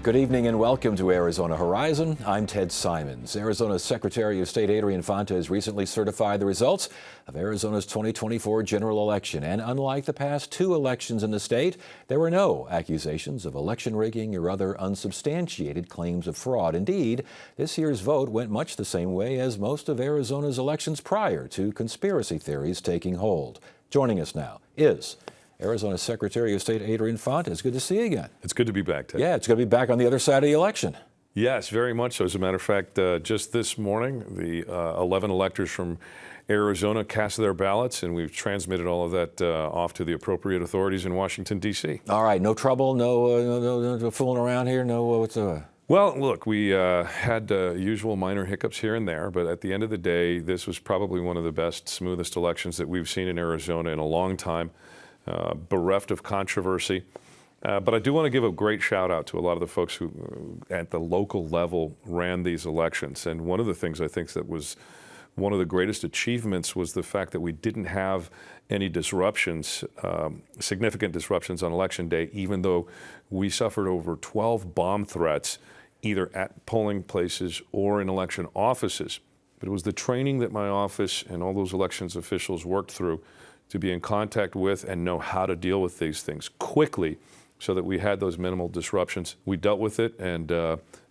Good evening and welcome to Arizona Horizon. I'm Ted Simons. Arizona's Secretary of State Adrian Fontes recently certified the results of Arizona's 2024 general election. And unlike the past two elections in the state, there were no accusations of election rigging or other unsubstantiated claims of fraud. Indeed, this year's vote went much the same way as most of Arizona's elections prior to conspiracy theories taking hold. Joining us now is Arizona Secretary of State Adrian Fontes. Good to see you again. It's good to be back, Ted. Yeah, it's good to be back on the other side of the election. Yes, very much so. As a matter of fact, just this morning, the 11 electors from Arizona cast their ballots, and we've transmitted all of that off to the appropriate authorities in Washington, D.C. All right, no trouble, no fooling around here, no what's the... Well, look, we had usual minor hiccups here and there, but at the end of the day, this was probably one of the best, smoothest elections that we've seen in Arizona in a long time. Bereft of controversy. But I do want to give a great shout out to a lot of the folks who at the local level ran these elections. And one of the things I think that was one of the greatest achievements was the fact that we didn't have any disruptions, significant disruptions on election day, even though we suffered over 12 bomb threats, either at polling places or in election offices. But it was the training that my office and all those elections officials worked through to be in contact with and know how to deal with these things quickly so that we had those minimal disruptions. We dealt with it, and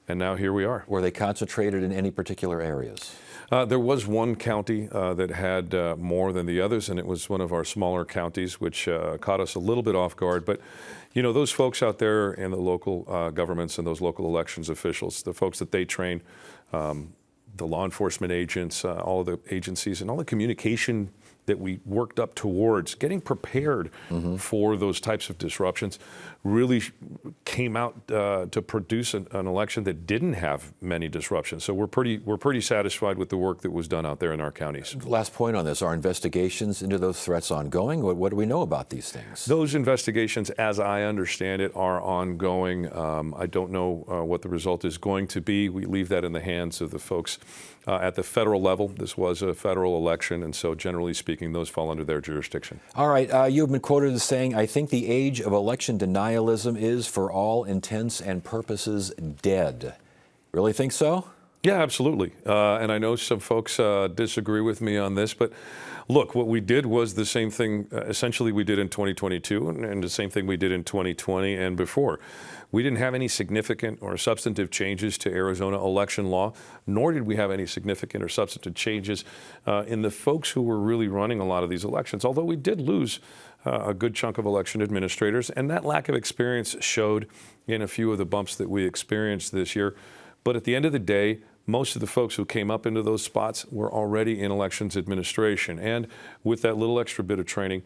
now here we are. Were they concentrated in any particular areas? There was one county that had more than the others, and it was one of our smaller counties, which caught us a little bit off guard. But, you know, those folks out there in the local governments and those local elections officials, the folks that they train, the law enforcement agents, all of the agencies, and all the communication that we worked up towards getting prepared for those types of disruptions really came out to produce an election that didn't have many disruptions. So we're pretty satisfied with the work that was done out there in our counties. Last point on this, are investigations into those threats ongoing? What do we know about these things? Those investigations, as I understand it, are ongoing. I don't know what the result is going to be. We leave that in the hands of the folks at the federal level. This was a federal election, and so generally speaking, those fall under their jurisdiction. All right, you've been quoted as saying, I think the age of election denialism is, for all intents and purposes, dead. Really think so? Yeah, absolutely. And I know some folks disagree with me on this, but look, what we did was the same thing essentially we did in 2022 and the same thing we did in 2020 and before. We didn't have any significant or substantive changes to Arizona election law, nor did we have any significant or substantive changes in the folks who were really running a lot of these elections, although we did lose a good chunk of election administrators, and that lack of experience showed in a few of the bumps that we experienced this year. But at the end of the day, most of the folks who came up into those spots were already in elections administration. And with that little extra bit of training,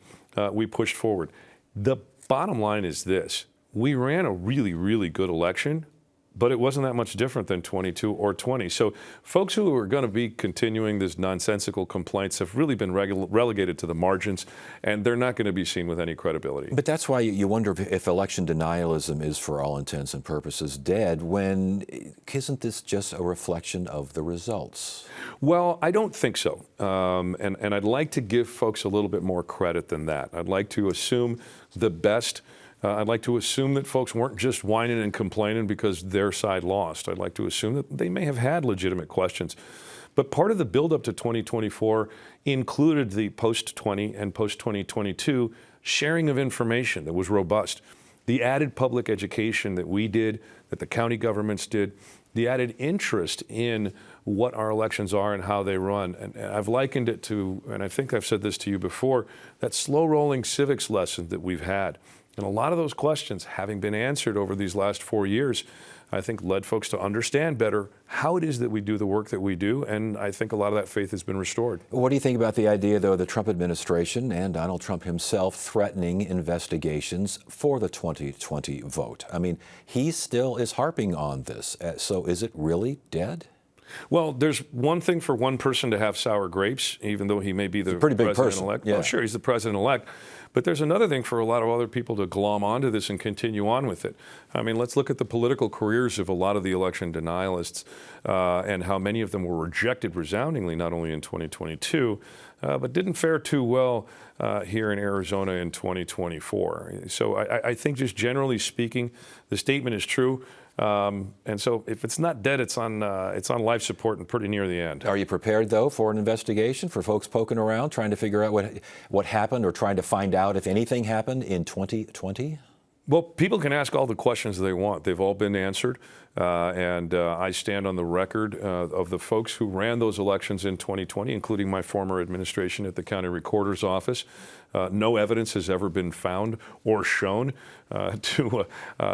we pushed forward. The bottom line is this. We ran a really, really good election, but it wasn't that much different than 22 or 20. So folks who are going to be continuing this nonsensical complaints have really been relegated to the margins, and they're not going to be seen with any credibility. But that's why you wonder if election denialism is, for all intents and purposes, dead, when isn't this just a reflection of the results? Well, I don't think so. And I'd like to give folks a little bit more credit than that. I'd like to assume the best. I'd like to assume that folks weren't just whining and complaining because their side lost. I'd like to assume that they may have had legitimate questions. But part of the buildup to 2024 included the post-20 and post-2022 sharing of information that was robust. The added public education that we did, that the county governments did, the added interest in what our elections are and how they run. And I've likened it to, and I think I've said this to you before, that slow-rolling civics lesson that we've had. And a lot of those questions, having been answered over these last 4 years, I think led folks to understand better how it is that we do the work that we do, and I think a lot of that faith has been restored. What do you think about the idea, though, of the Trump administration and Donald Trump himself threatening investigations for the 2020 vote? I mean, he still is harping on this. So is it really dead? Well, there's one thing for one person to have sour grapes, even though he may be the pretty big president-elect. Yeah. Oh, sure, he's the president-elect. But there's another thing for a lot of other people to glom onto this and continue on with it. I mean, let's look at the political careers of a lot of the election denialists and how many of them were rejected resoundingly, not only in 2022, but didn't fare too well here in Arizona in 2024. So I think just generally speaking, the statement is true. And so if it's not dead, it's on life support and pretty near the end. Are you prepared, though, for an investigation, for folks poking around, trying to figure out what happened or trying to find out if anything happened in 2020? Well, people can ask all the questions they want. They've all been answered. And I stand on the record of the folks who ran those elections in 2020, including my former administration at the county recorder's office. No evidence has ever been found or shown to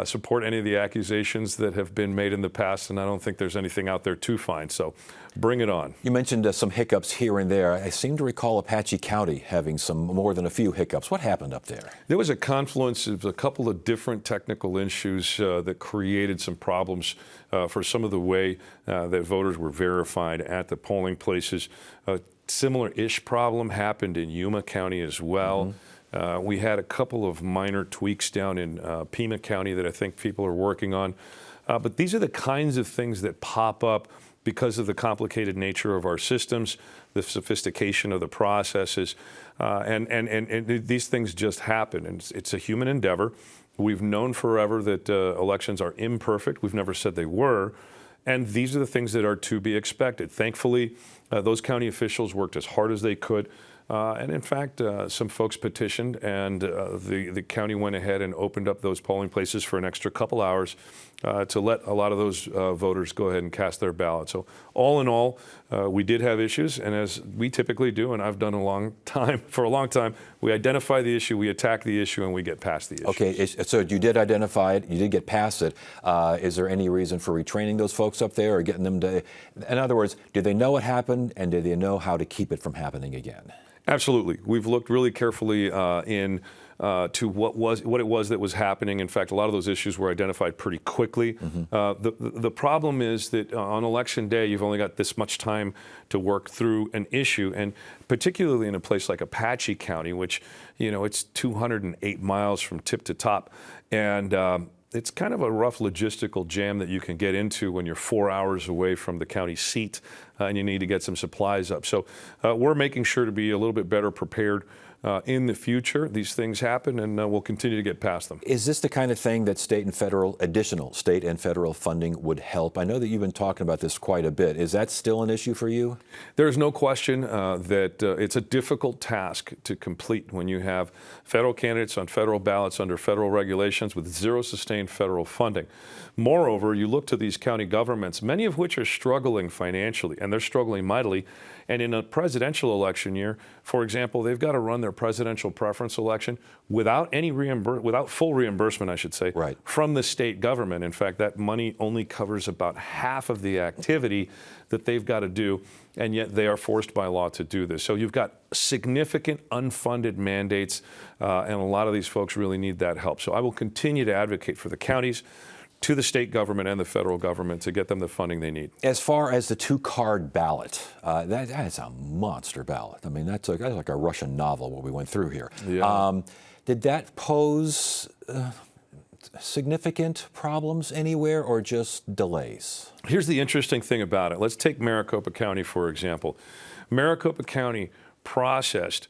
support any of the accusations that have been made in the past, and I don't think there's anything out there to find. So bring it on. You mentioned some hiccups here and there. I seem to recall Apache County having some more than a few hiccups. What happened up there? There was a confluence of a couple of different technical issues that created some problems for some of the way that voters were verified at the polling places. Similar-ish problem happened in Yuma County as well. We had a couple of minor tweaks down in Pima County that I think people are working on. But these are the kinds of things that pop up because of the complicated nature of our systems, the sophistication of the processes, and these things just happen. And it's a human endeavor. We've known forever that elections are imperfect. We've never said they were. And these are the things that are to be expected. Thankfully, those county officials worked as hard as they could. And in fact, some folks petitioned, and the county went ahead and opened up those polling places for an extra couple hours to let a lot of those voters go ahead and cast their ballot. So all in all, we did have issues, and as we typically do, and I've done for a long time, we identify the issue, we attack the issue, and we get past the issue. Okay, so you did identify it, you did get past it. Is there any reason for retraining those folks up there or getting them to, in other words, do they know what happened, and do they know how to keep it from happening again? Absolutely. We've looked really carefully to what it was that was happening. In fact, a lot of those issues were identified pretty quickly. The problem is that on election day, you've only got this much time to work through an issue, and particularly in a place like Apache County, which, it's 208 miles from tip to top, and it's kind of a rough logistical jam that you can get into when you're 4 hours away from the county seat and you need to get some supplies up. So we're making sure to be a little bit better prepared in the future. These things happen, and we'll continue to get past them. Is this the kind of thing that additional state and federal funding would help? I know that you've been talking about this quite a bit. Is that still an issue for you? There is no question that it's a difficult task to complete when you have federal candidates on federal ballots under federal regulations with zero sustained federal funding. Moreover, you look to these county governments, many of which are struggling financially, and they're struggling mightily. And in a presidential election year, for example, they've got to run their presidential preference election without full reimbursement, I should say, right, from the state government. In fact, that money only covers about half of the activity that they've got to do, and yet they are forced by law to do this. So you've got significant unfunded mandates, and a lot of these folks really need that help. So I will continue to advocate for the counties, to the state government and the federal government to get them the funding they need. As far as the two-card ballot, that is a monster ballot. I mean, that's like a Russian novel, what we went through here. Yeah. Did that pose significant problems anywhere or just delays? Here's the interesting thing about it. Let's take Maricopa County, for example. Maricopa County processed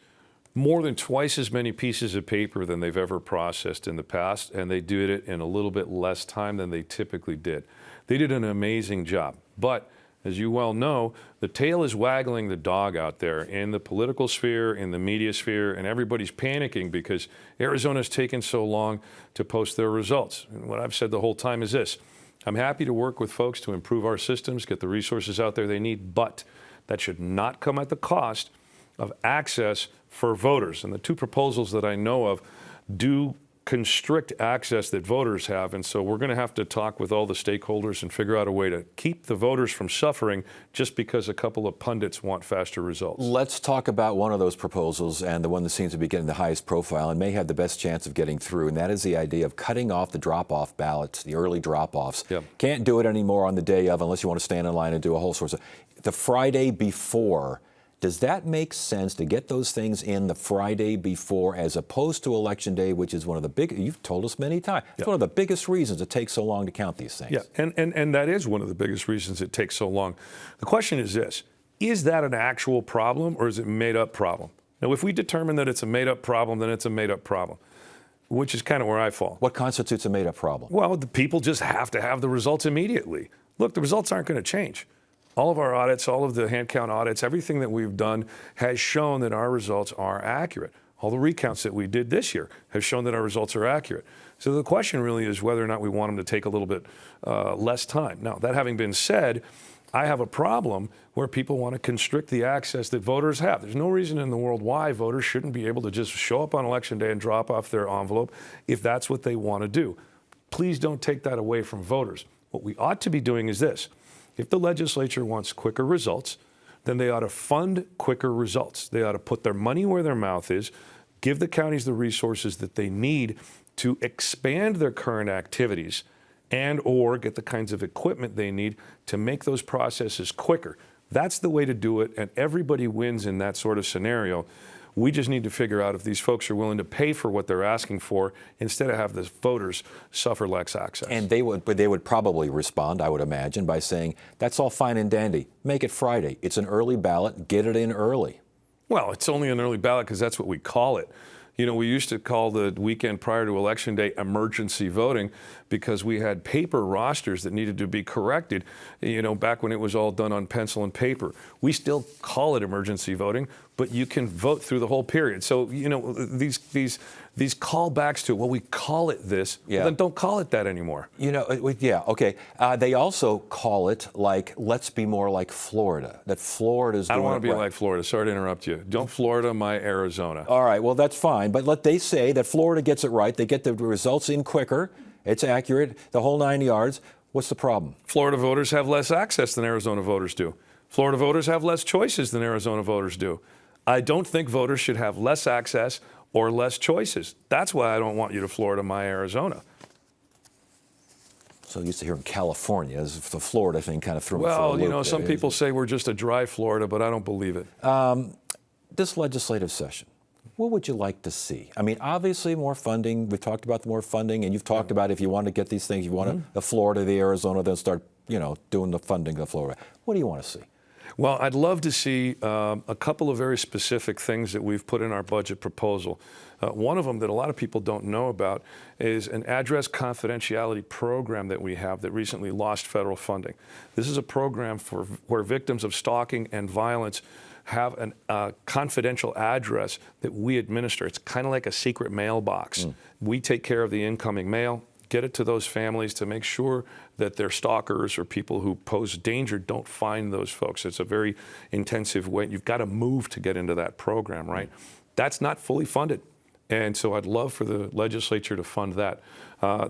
more than twice as many pieces of paper than they've ever processed in the past, and they did it in a little bit less time than they typically did. They did an amazing job. But as you well know, the tail is waggling the dog out there in the political sphere, in the media sphere, and everybody's panicking because Arizona's taken so long to post their results. And what I've said the whole time is this: I'm happy to work with folks to improve our systems, get the resources out there they need, but that should not come at the cost of access for voters. And the two proposals that I know of do constrict access that voters have. And so we're going to have to talk with all the stakeholders and figure out a way to keep the voters from suffering just because a couple of pundits want faster results. Let's talk about one of those proposals, and the one that seems to be getting the highest profile and may have the best chance of getting through, and that is the idea of cutting off the drop-off ballots, the early drop-offs. Yep. Can't do it anymore on the day of unless you want to stand in line and do a whole sorts of... The Friday before, does that make sense to get those things in the Friday before as opposed to Election Day, which is one of the big, you've told us many times, it's one of the biggest reasons it takes so long to count these things. Yeah, and that is one of the biggest reasons it takes so long. The question is this: is that an actual problem or is it a made-up problem? Now, if we determine that it's a made-up problem, then it's a made-up problem. which is kind of where I fall. What constitutes a made-up problem? Well, the people just have to have the results immediately. Look, the results aren't going to change. All of our audits, all of the hand count audits, everything that we've done has shown that our results are accurate. All the recounts that we did this year have shown that our results are accurate. So the question really is whether or not we want them to take a little bit less time. Now, that having been said, I have a problem where people want to constrict the access that voters have. There's no reason in the world why voters shouldn't be able to just show up on Election Day and drop off their envelope if that's what they want to do. Please don't take that away from voters. What we ought to be doing is this. If the legislature wants quicker results, then they ought to fund quicker results. They ought to put their money where their mouth is, give the counties the resources that they need to expand their current activities and or get the kinds of equipment they need to make those processes quicker. That's the way to do it, and everybody wins in that sort of scenario. We just need to figure out if these folks are willing to pay for what they're asking for instead of have the voters suffer less access. And they would probably respond, I would imagine, by saying, that's all fine and dandy. Make it Friday. It's an early ballot. Get it in early. Well, it's only an early ballot because that's what we call it. You know, we used to call the weekend prior to Election Day emergency voting because we had paper rosters that needed to be corrected, you know, back when it was all done on pencil and paper. We still call it emergency voting, but you can vote through the whole period. So, you know, these callbacks to, well, we call it this, well, then don't call it that anymore. You know, yeah, okay. They also call it like, let's be more like Florida. That Florida's doing I don't want to be right. like Florida. Sorry to interrupt you. Don't Florida my Arizona. All right, well, that's fine. But they say that Florida gets it right. They get the results in quicker. It's accurate, the whole 9 yards. What's the problem? Florida voters have less access than Arizona voters do. Florida voters have less choices than Arizona voters do. I don't think voters should have less access or less choices. That's why I don't want you to Florida my Arizona. So used to hear in California, as if the Florida thing kind of threw me for a Well, loop you know, there. some people say we're just a dry Florida, but I don't believe it. This legislative session, what would you like to see? I mean, obviously more funding. We've talked about the more funding, and you've talked about if you want to get these things, you want the Florida, the Arizona, then start, you know, doing the funding of Florida. What do you want to see? Well, I'd love to see a couple of very specific things that we've put in our budget proposal. One of them that a lot of people don't know about is an address confidentiality program that we have that recently lost federal funding. This is a program where victims of stalking and violence have a confidential address that we administer. It's kind of like a secret mailbox. We take care of the incoming mail, get it to those families to make sure that their stalkers or people who pose danger don't find those folks. It's a very intensive way. You've got to move to get into that program, right? That's not fully funded. And so I'd love for the legislature to fund that.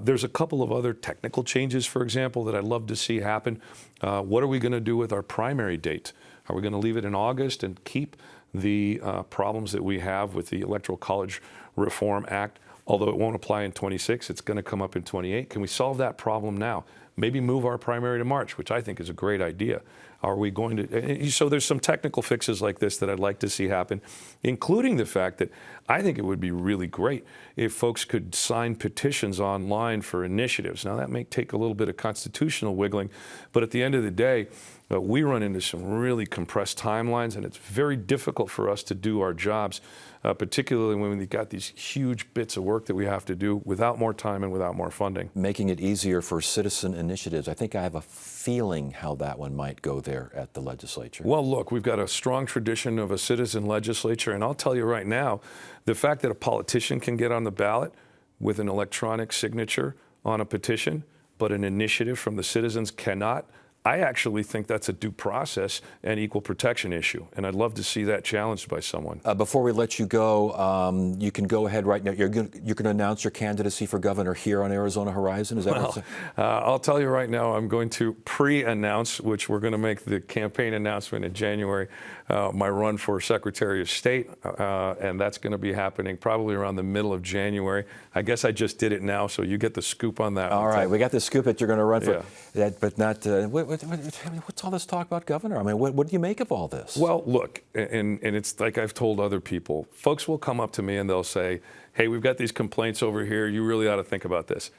There's a couple of other technical changes, for example, that I'd love to see happen. What are we going to do with our primary date? Are we going to leave it in August and keep the problems that we have with the Electoral College Reform Act? Although it won't apply in 26, it's going to come up in 28. Can we solve that problem now? Maybe move our primary to March, which I think is a great idea. Are we going to? So there's some technical fixes like this that I'd like to see happen, including the fact that I think it would be really great if folks could sign petitions online for initiatives. Now, that may take a little bit of constitutional wiggling, but at the end of the day, we run into some really compressed timelines, and it's very difficult for us to do our jobs, particularly when we've got these huge bits of work that we have to do without more time and without more funding. Making it easier for citizen initiatives. I think I have a feeling how that one might go there at the legislature. Well, look, we've got a strong tradition of a citizen legislature, and I'll tell you right now, the fact that a politician can get on the ballot with an electronic signature on a petition, but an initiative from the citizens cannot, I actually think that's a due process and equal protection issue, and I'd love to see that challenged by someone. Before we let you go, you can go ahead right now. You're going to announce your candidacy for governor here on Arizona Horizon? Is that what I'll tell you right now, I'm going to pre-announce, which we're going to make the campaign announcement in January, my run for Secretary of State, and that's going to be happening probably around the middle of January. I guess I just did it now, so you get the scoop on that. All right, we got the scoop that you're going to run for that, but not. What's all this talk about governor? I mean, what do you make of all this? Well, look, and it's like I've told other people, folks will come up to me and they'll say, hey, we've got these complaints over here. You really ought to think about this.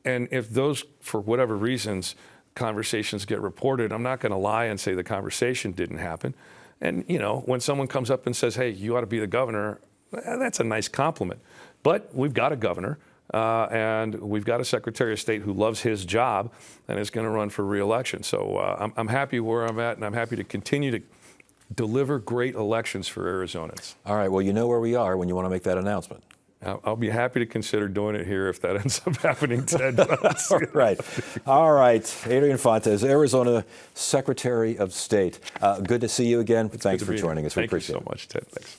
And if those, for whatever reasons, conversations get reported, I'm not going to lie and say the conversation didn't happen. And, you know, when someone comes up and says, hey, you ought to be the governor, that's a nice compliment. But we've got a governor. and we've got a Secretary of State who loves his job and is going to run for re-election. So I'm happy where I'm at, and I'm happy to continue to deliver great elections for Arizonans. All right, well, you know where we are when you want to make that announcement. I'll be happy to consider doing it here if that ends up happening, Ted. Right. All right. Adrian Fontes, Arizona Secretary of State. Good to see you again. Thanks for joining us. We appreciate it. Thank you so much, Ted. Thanks.